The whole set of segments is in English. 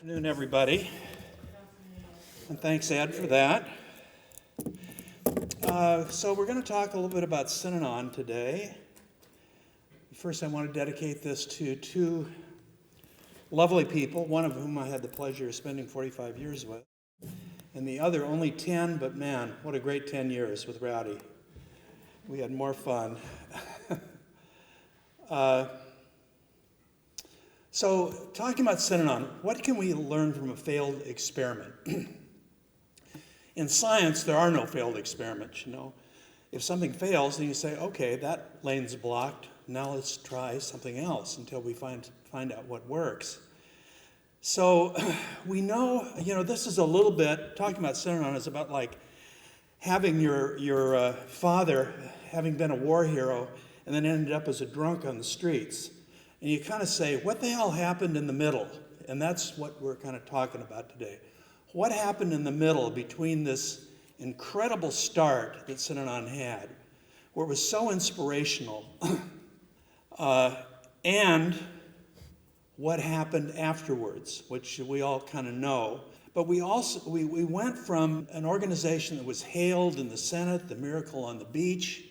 Good afternoon, everybody, and thanks, Ed, for that. So we're going to talk a little bit about Synanon today. First, I want to dedicate this to two lovely people, one of whom I had the pleasure of spending 45 years with, and the other only 10, but man, what a great 10 years with Rowdy. We had more fun. So, talking about Synanon, what can we learn from a failed experiment? In science, there are no failed experiments, you know. If something fails, then you say, okay, that lane's blocked, now let's try something else until we find out what works. So, we know, this is a little bit, talking about Synanon is about like having your father having been a war hero and then ended up as a drunk on the streets. And you kind of say, what the hell happened in the middle? And that's what we're kind of talking about today. What happened in the middle between this incredible start that Synanon had, where it was so inspirational, and what happened afterwards, which we all kind of know. But we went from an organization that was hailed in the Senate, the Miracle on the Beach,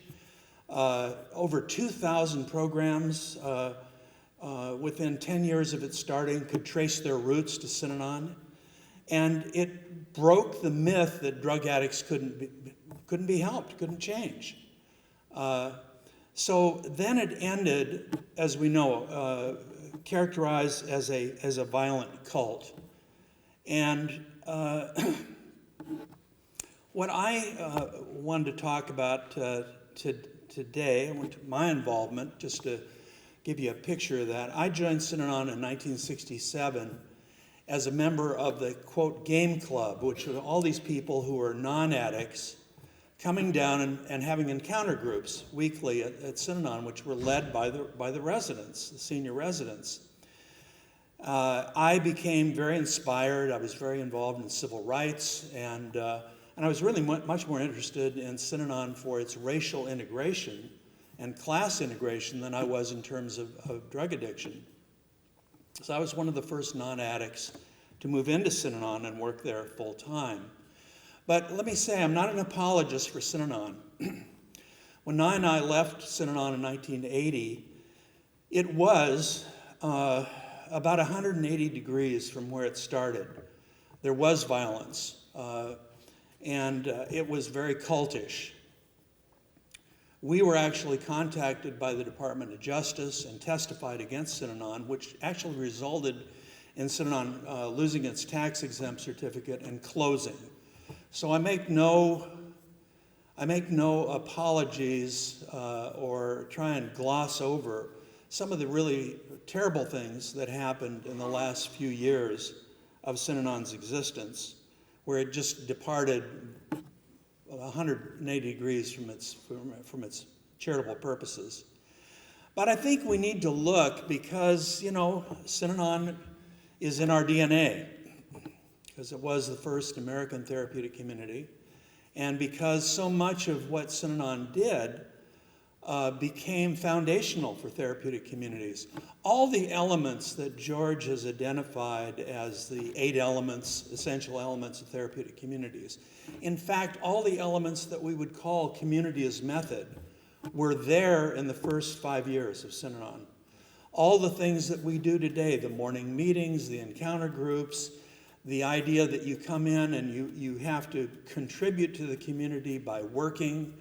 over 2,000 programs, within 10 years of its starting, could trace their roots to Synanon. And it broke the myth that drug addicts couldn't be helped, couldn't change. So then it ended, as we know, characterized as a violent cult. And what I wanted to talk about today, my involvement, just to give you a picture of that. I joined Synanon in 1967 as a member of the, quote, game club, which are all these people who are non-addicts coming down and having encounter groups weekly at Synanon, which were led by the residents, the senior residents. I became very inspired. I was very involved in civil rights, and I was really much more interested in Synanon for its racial integration and class integration than I was in terms of drug addiction. So I was one of the first non-addicts to move into Synanon and work there full time. But let me say, I'm not an apologist for Synanon. When Nye and I left Synanon in 1980, it was about 180 degrees from where it started. There was violence, and it was very cultish. We were actually contacted by the Department of Justice and testified against Synanon, which actually resulted in Synanon losing its tax-exempt certificate and closing. So I make no apologies or try and gloss over some of the really terrible things that happened in the last few years of Synanon's existence, where it just departed 180 degrees from its charitable purposes. But I think we need to look because, Synanon is in our DNA, because it was the first American therapeutic community, and because so much of what Synanon did became foundational for therapeutic communities. All the elements that George has identified as the 8 elements, essential elements of therapeutic communities. In fact, all the elements that we would call community as method were there in the first 5 years of Synanon. All the things that we do today, the morning meetings, the encounter groups, the idea that you come in and you have to contribute to the community by working,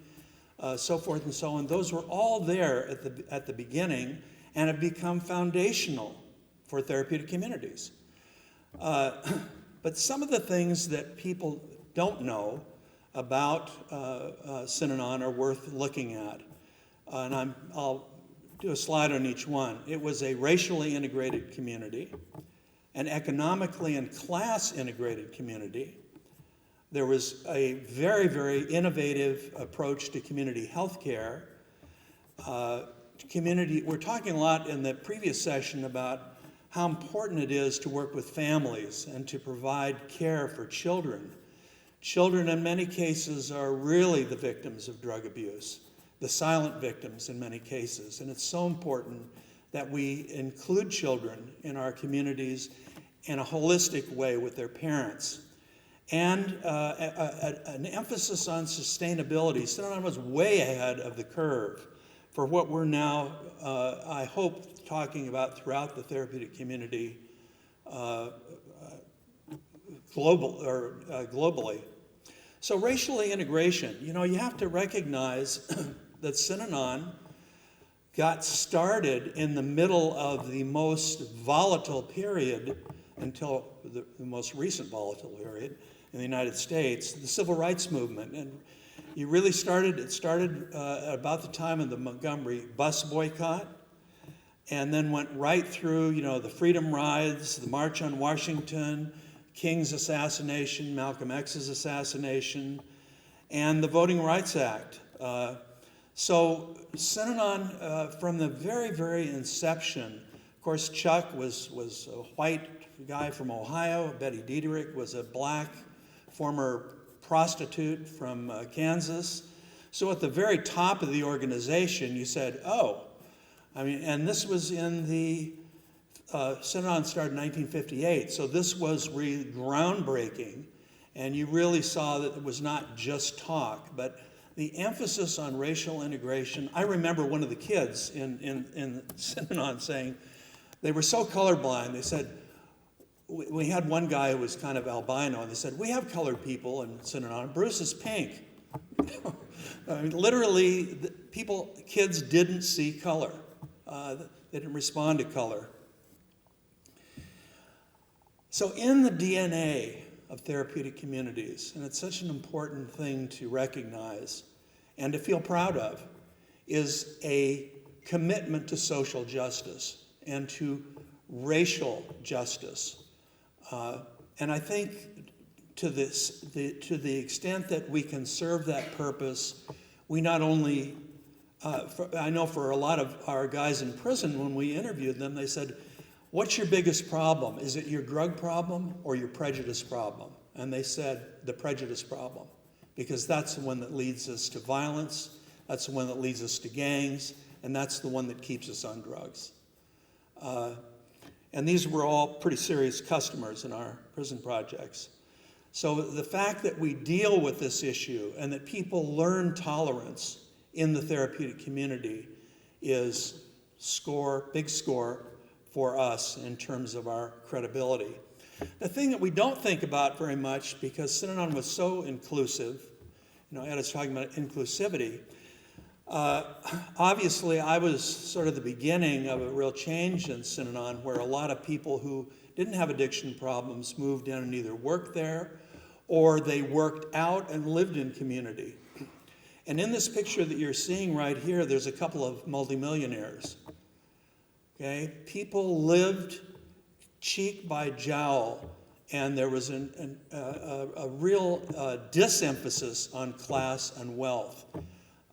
so forth and so on. Those were all there at the beginning and have become foundational for therapeutic communities. But some of the things that people don't know about Synanon are worth looking at. And I'll do a slide on each one. It was a racially integrated community, an economically and class integrated community. There was a very, very innovative approach to community health care. We're talking a lot in the previous session about how important it is to work with families and to provide care for children. Children in many cases are really the victims of drug abuse, the silent victims in many cases. And it's so important that we include children in our communities in a holistic way with their parents. And an emphasis on sustainability. Synanon was way ahead of the curve for what we're now, I hope, talking about throughout the therapeutic community globally. So racial integration, you have to recognize that Synanon got started in the middle of the most volatile period until the most recent volatile period in the United States, the civil rights movement. And it started about the time of the Montgomery bus boycott, and then went right through, the Freedom Rides, the March on Washington, King's assassination, Malcolm X's assassination, and the Voting Rights Act. So Synanon, from the very, very inception, of course, Chuck was a white guy from Ohio. Betty Diederich was a black former prostitute from Kansas. So at the very top of the organization, you said, and this was in the, Synanon started in 1958, so this was groundbreaking, and you really saw that it was not just talk, but the emphasis on racial integration. I remember one of the kids in Synanon saying, they were so colorblind, they said, we had one guy who was kind of albino, and they said, we have colored people in Synanon. Bruce is pink. I mean, literally, kids didn't see color. They didn't respond to color. So in the DNA of therapeutic communities, and it's such an important thing to recognize and to feel proud of, is a commitment to social justice and to racial justice. And I think to the extent that we can serve that purpose, we not only, I know for a lot of our guys in prison, when we interviewed them, they said, what's your biggest problem? Is it your drug problem or your prejudice problem? And they said the prejudice problem, because that's the one that leads us to violence, that's the one that leads us to gangs, and that's the one that keeps us on drugs. And these were all pretty serious customers in our prison projects. So the fact that we deal with this issue and that people learn tolerance in the therapeutic community is big score for us in terms of our credibility. The thing that we don't think about very much, because Synanon was so inclusive, Ed is talking about inclusivity. Obviously, I was sort of the beginning of a real change in Synanon, where a lot of people who didn't have addiction problems moved in and either worked there or they worked out and lived in community. And in this picture that you're seeing right here, there's a couple of multimillionaires. Okay? People lived cheek by jowl, and there was a real disemphasis on class and wealth.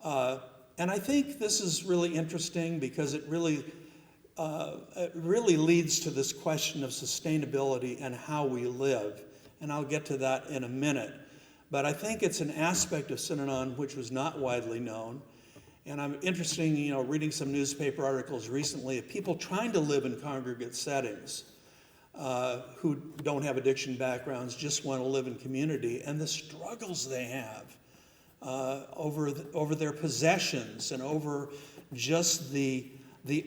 And I think this is really interesting because it really leads to this question of sustainability and how we live. And I'll get to that in a minute. But I think it's an aspect of Synanon which was not widely known. And I'm interested in, reading some newspaper articles recently of people trying to live in congregate settings who don't have addiction backgrounds, just want to live in community, and the struggles they have over their possessions and over just the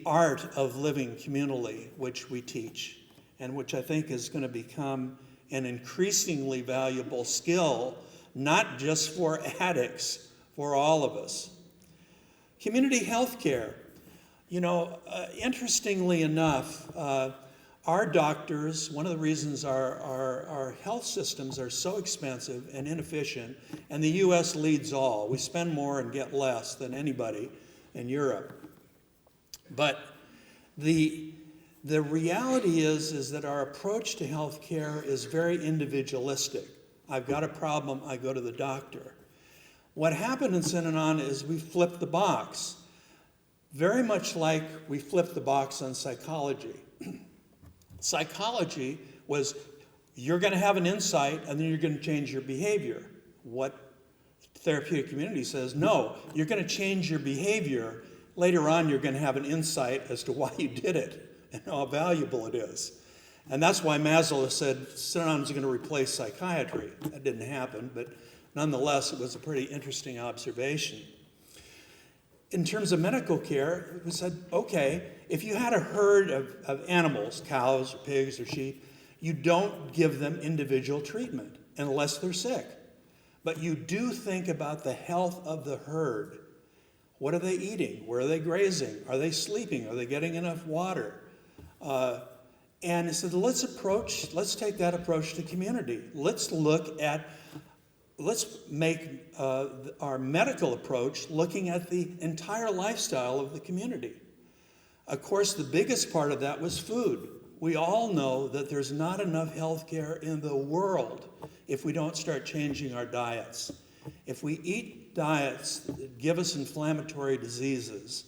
art of living communally, which we teach, and which I think is going to become an increasingly valuable skill, not just for addicts, for all of us. Community health care. Interestingly enough, our doctors, one of the reasons our health systems are so expensive and inefficient, and the U.S. leads all. We spend more and get less than anybody in Europe. But the reality is that our approach to health care is very individualistic. I've got a problem, I go to the doctor. What happened in Synanon is we flipped the box, very much like we flipped the box on psychology. Psychology was, you're going to have an insight and then you're going to change your behavior. What therapeutic community says, no, you're going to change your behavior. Later on, you're going to have an insight as to why you did it and how valuable it is. And that's why Maslow said Synanon is going to replace psychiatry. That didn't happen, but nonetheless, it was a pretty interesting observation. In terms of medical care, we said, okay, if you had a herd of animals, cows or pigs or sheep, you don't give them individual treatment unless they're sick. But you do think about the health of the herd. What are they eating? Where are they grazing? Are they sleeping? Are they getting enough water? And he said, let's take that approach to community. Let's make our medical approach looking at the entire lifestyle of the community. Of course, the biggest part of that was food. We all know that there's not enough health care in the world if we don't start changing our diets. If we eat diets that give us inflammatory diseases,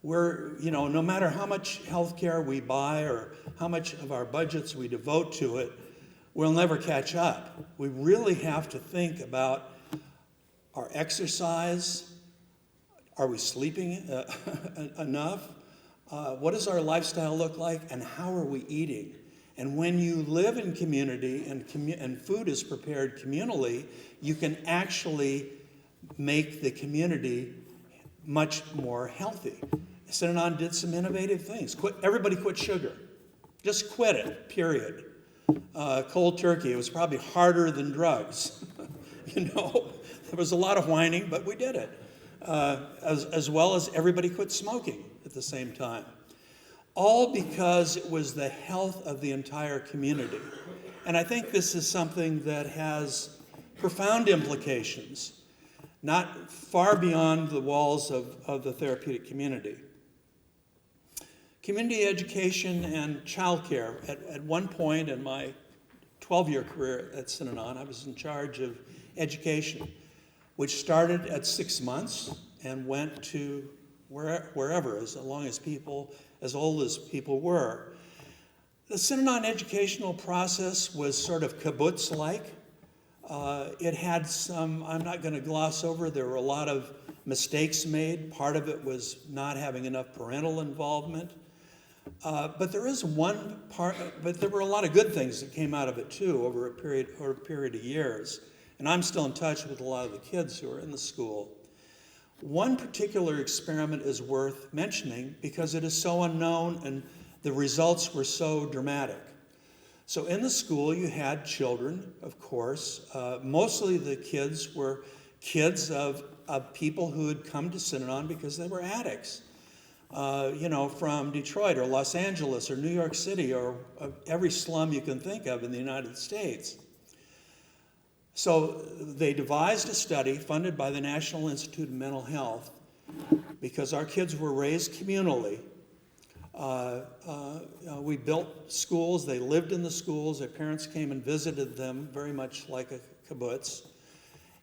no matter how much health care we buy or how much of our budgets we devote to it, we'll never catch up. We really have to think about our exercise. Are we sleeping enough? What does our lifestyle look like, and how are we eating? And when you live in community and food is prepared communally, you can actually make the community much more healthy. Synanon did some innovative things. Everybody quit sugar. Just quit it, period. Cold turkey, it was probably harder than drugs. There was a lot of whining, but we did it. As well as everybody quit smoking at the same time. All because it was the health of the entire community. And I think this is something that has profound implications, not far beyond the walls of the therapeutic community. Community education and childcare. At one point in my 12-year career at Synanon, I was in charge of education, which started at 6 months and went to wherever, as long as as old as people were. The Synanon educational process was sort of kibbutz-like. It had some, I'm not going to gloss over, there were a lot of mistakes made. Part of it was not having enough parental involvement. But there were a lot of good things that came out of it too over a period of years. And I'm still in touch with a lot of the kids who are in the school. One particular experiment is worth mentioning because it is so unknown and the results were so dramatic. So in the school you had children, of course. Mostly the kids were kids of people who had come to Synanon because they were addicts. From Detroit or Los Angeles or New York City or every slum you can think of in the United States. So they devised a study funded by the National Institute of Mental Health because our kids were raised communally. We built schools, they lived in the schools, their parents came and visited them very much like a kibbutz.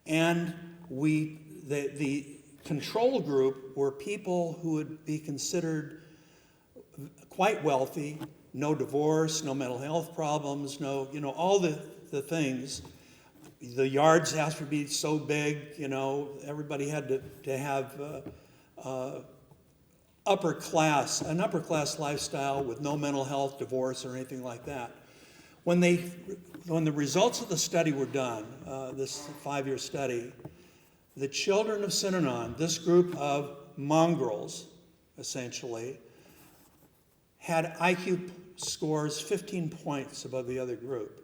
And the control group were people who would be considered quite wealthy, no divorce, no mental health problems, all the things. The yards have to be so big, everybody had to have an upper class lifestyle with no mental health, divorce, or anything like that. When the results of the study were done, this 5-year study, the children of Synanon, this group of mongrels, essentially, had IQ scores 15 points above the other group.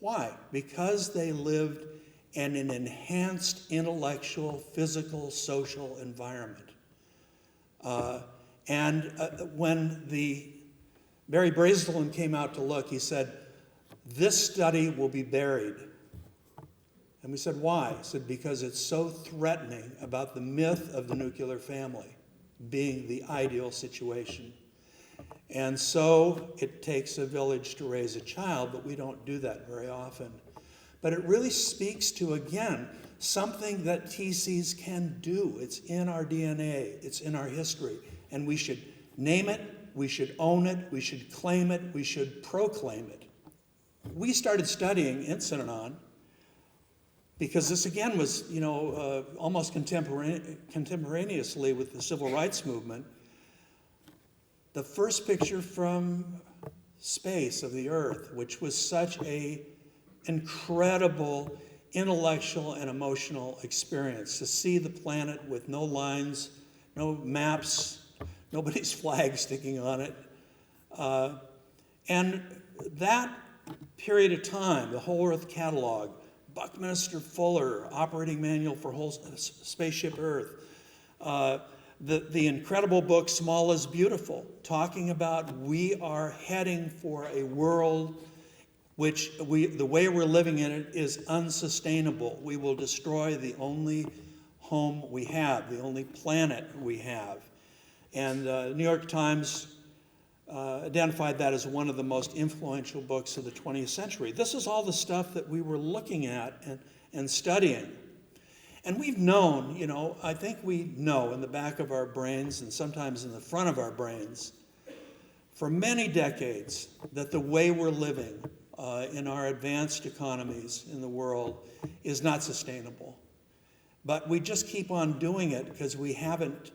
Why? Because they lived in an enhanced intellectual, physical, social environment. When Barry Brazelin came out to look, he said, "This study will be buried." And we said, why? He said, because it's so threatening about the myth of the nuclear family being the ideal situation. And so it takes a village to raise a child, but we don't do that very often. But it really speaks to, again, something that TCs can do. It's in our DNA. It's in our history. And we should name it. We should own it. We should claim it. We should proclaim it. We started studying in Synanon because this, again, was almost contemporaneously with the civil rights movement. The first picture from space of the earth, which was such a incredible intellectual and emotional experience, to see the planet with no lines, no maps, nobody's flag sticking on it. And that period of time, the Whole Earth Catalog, Buckminster Fuller, Operating Manual for Whole Spaceship Earth, the incredible book Small is Beautiful, talking about we are heading for a world which the way we're living in it is unsustainable. We will destroy the only home we have, the only planet we have. And the New York Times identified that as one of the most influential books of the 20th century. This is all the stuff that we were looking at and studying. And we've known, I think we know in the back of our brains and sometimes in the front of our brains for many decades that the way we're living in our advanced economies in the world is not sustainable. But we just keep on doing it because we haven't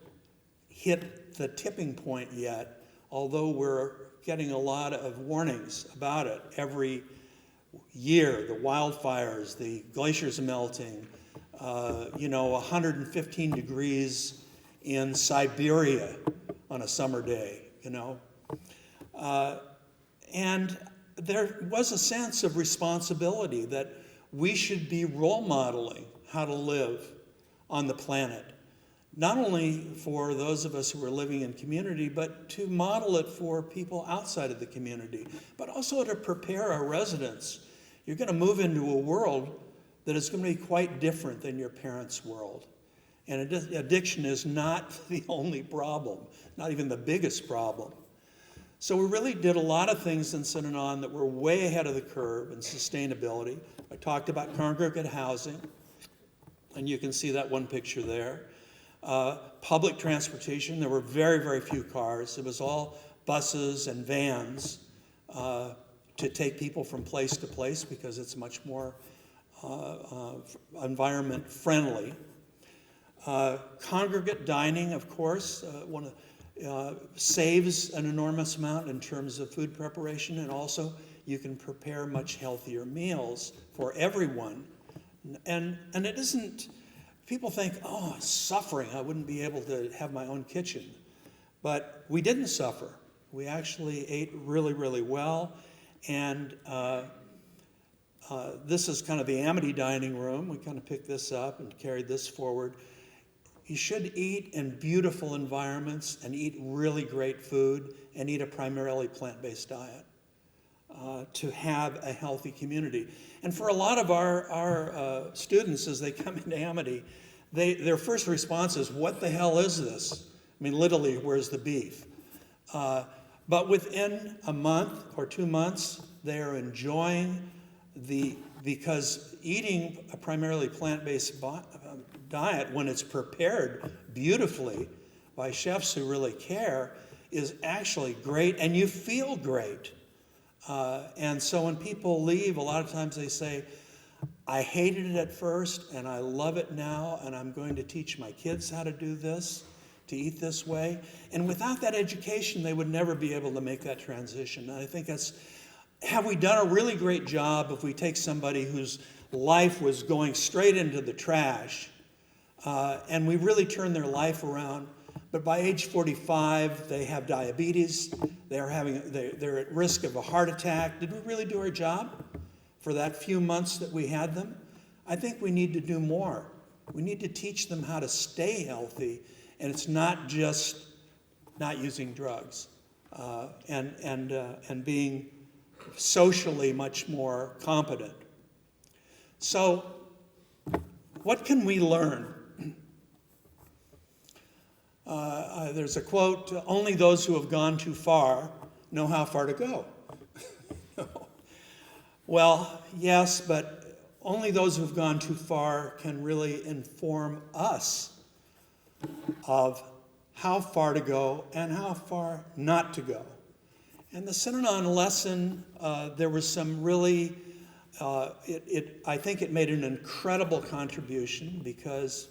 hit the tipping point yet, although we're getting a lot of warnings about it every year. The wildfires, the glaciers melting, 115 degrees in Siberia on a summer day, And there was a sense of responsibility that we should be role modeling how to live on the planet, not only for those of us who are living in community, but to model it for people outside of the community, but also to prepare our residents. You're going to move into a world that is going to be quite different than your parents' world. And addiction is not the only problem, not even the biggest problem. So we really did a lot of things in Synanon that were way ahead of the curve in sustainability. I talked about congregate housing, and you can see that one picture there. Public transportation, there were very, very few cars. It was all buses and vans to take people from place to place because it's much more environment friendly. Congregate dining, of course, saves an enormous amount in terms of food preparation, and also you can prepare much healthier meals for everyone. And it isn't, people think, suffering, I wouldn't be able to have my own kitchen. But we didn't suffer. We actually ate really, really well. And this is kind of the Amity dining room. We kind of picked this up and carried this forward. You should eat in beautiful environments and eat really great food and eat a primarily plant-based diet to have a healthy community. And for a lot of our students, as they come into Amity, their first response is, what the hell is this? I mean, literally, where's the beef? But within a month or 2 months, they are enjoying because eating a primarily plant-based diet, when it's prepared beautifully by chefs who really care, is actually great, and you feel great. And so when people leave, a lot of times they say, I hated it at first, and I love it now, and I'm going to teach my kids how to do this, to eat this way. And without that education, they would never be able to make that transition. And I think have we done a really great job if we take somebody whose life was going straight into the trash, and we really turn their life around, but by age 45, they have diabetes, they're at risk of a heart attack. Did we really do our job for that few months that we had them? I think we need to do more. We need to teach them how to stay healthy, and it's not just not using drugs and being socially much more competent. So, what can we learn? There's a quote, only those who have gone too far know how far to go. Well, yes, but only those who have gone too far can really inform us of how far to go and how far not to go. And the Synanon lesson, there was some really, I think it made an incredible contribution because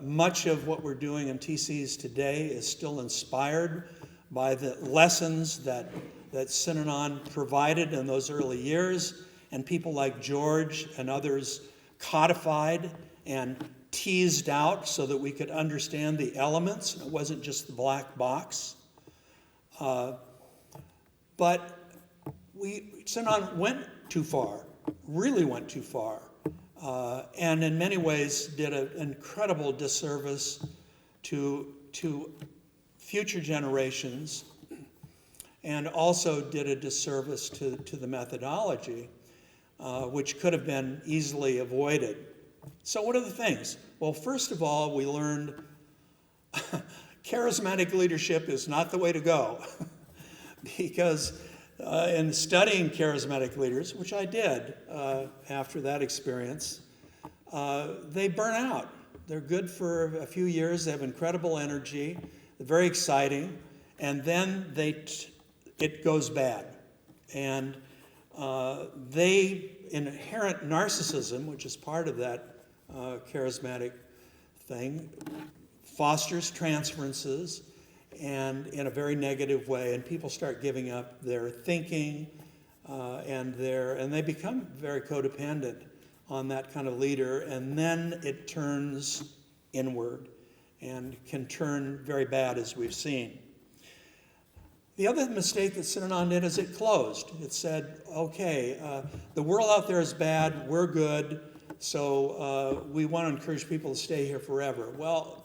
much of what we're doing in TCs today is still inspired by the lessons that that Synanon provided in those early years, and people like George and others codified and teased out so that we could understand the elements. It wasn't just the black box. But Synanon went too far, really went too far, and in many ways did an incredible disservice to future generations, and also did a disservice to the methodology, which could have been easily avoided. So what are the things? Well, first of all, we learned charismatic leadership is not the way to go. Because in studying charismatic leaders, which I did after that experience, they burn out. They're good for a few years. They have incredible energy. They're very exciting. And then it goes bad. And they inherent narcissism, which is part of that charismatic thing, fosters transferences, and in a very negative way, and people start giving up their thinking, and they become very codependent on that kind of leader, and then it turns inward and can turn very bad, as we've seen. The other mistake that Synanon did is it closed. It said, okay, the world out there is bad, we're good, so we want to encourage people to stay here forever. Well,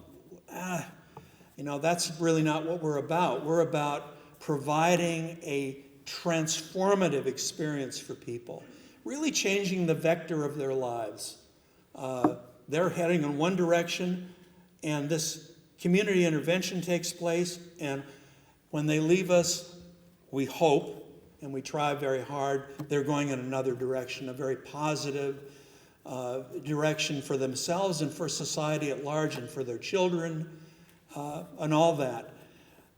that's really not what we're about. We're about providing a transformative experience for people, really changing the vector of their lives. They're heading in one direction, and this community intervention takes place, and when they leave us, we hope, and we try very hard, they're going in another direction, a very positive direction for themselves and for society at large and for their children. And all that.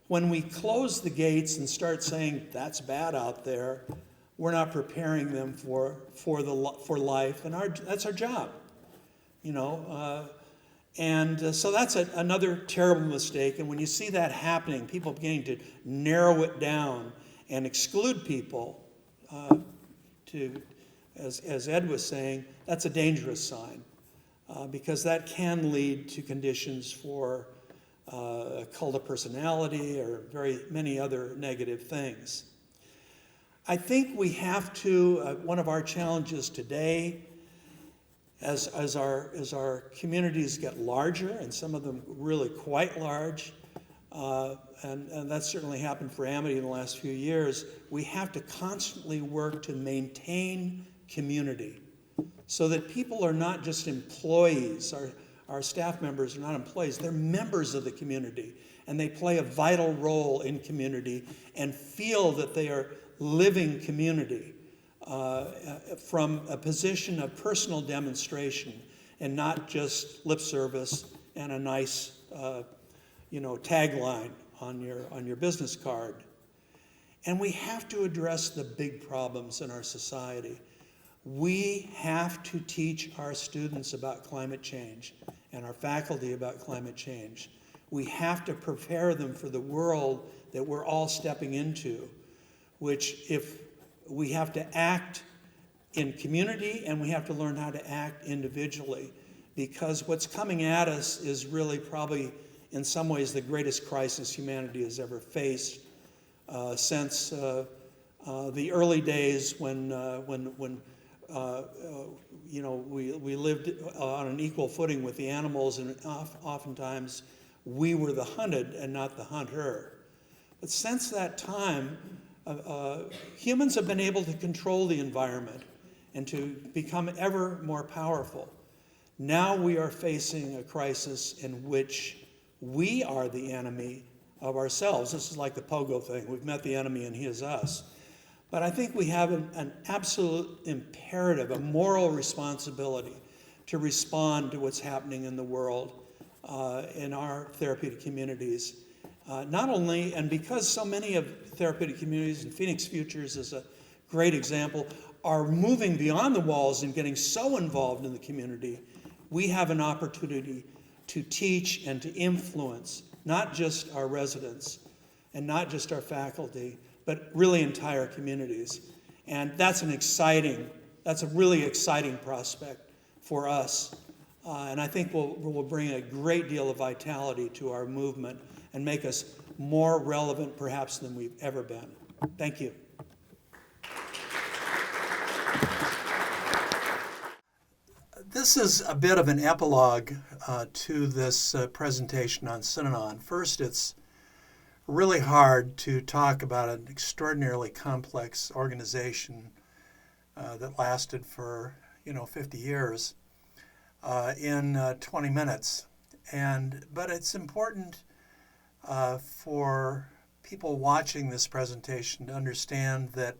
When we close the gates and start saying that's bad out there, we're not preparing them for life, and that's our job, So that's another terrible mistake. And when you see that happening, people beginning to narrow it down and exclude people, as Ed was saying, that's a dangerous sign, because that can lead to conditions for a cult of personality or very many other negative things. I think we have to, one of our challenges today, as our communities get larger, and some of them really quite large, and that's certainly happened for Amity in the last few years, we have to constantly work to maintain community so that people are not just employees. Our staff members are not employees, they're members of the community, and they play a vital role in community and feel that they are living community from a position of personal demonstration and not just lip service and a nice tagline on your business card. And we have to address the big problems in our society. We have to teach our students about climate change and our faculty about climate change. We have to prepare them for the world that we're all stepping into, which if we have to act in community and we have to learn how to act individually, because what's coming at us is really probably in some ways the greatest crisis humanity has ever faced since the early days when we lived on an equal footing with the animals, and oftentimes we were the hunted and not the hunter. But since that time, humans have been able to control the environment and to become ever more powerful. Now we are facing a crisis in which we are the enemy of ourselves. This is like the pogo thing. We've met the enemy and he is us. But I think we have an absolute imperative, a moral responsibility to respond to what's happening in the world, in our therapeutic communities. Not only, and because so many of therapeutic communities, and Phoenix Futures is a great example, are moving beyond the walls and getting so involved in the community, we have an opportunity to teach and to influence not just our residents and not just our faculty, but really entire communities. And that's a really exciting prospect for us. And I think will bring a great deal of vitality to our movement and make us more relevant perhaps than we've ever been. Thank you. This is a bit of an epilogue to this presentation on Synanon. First, it's really hard to talk about an extraordinarily complex organization that lasted for 50 years in 20 minutes. But it's important for people watching this presentation to understand that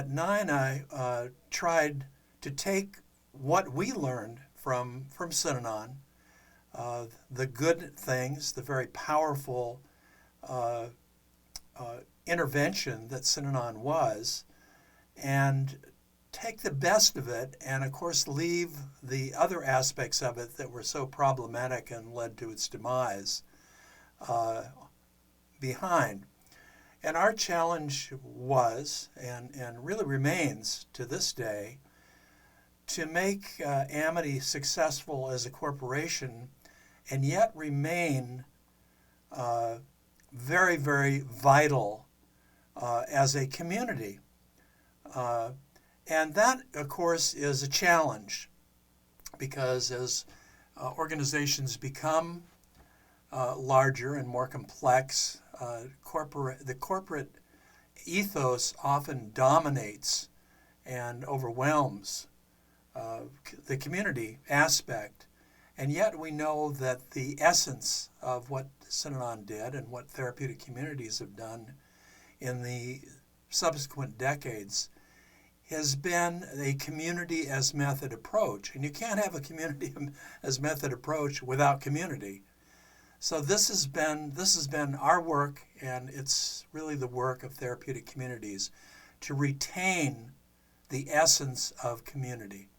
Nye and I tried to take what we learned from Synanon, the good things, the very powerful intervention that Synanon was, and take the best of it and, of course, leave the other aspects of it that were so problematic and led to its demise behind. And our challenge was, and really remains to this day, to make Amity successful as a corporation and yet remain very, very vital as a community. And that, of course, is a challenge because as organizations become larger and more complex, the corporate ethos often dominates and overwhelms the community aspect. And yet we know that the essence of what Synanon did and what therapeutic communities have done in the subsequent decades has been a community as method approach. And you can't have a community as method approach without community. So this has been our work, and it's really the work of therapeutic communities to retain the essence of community.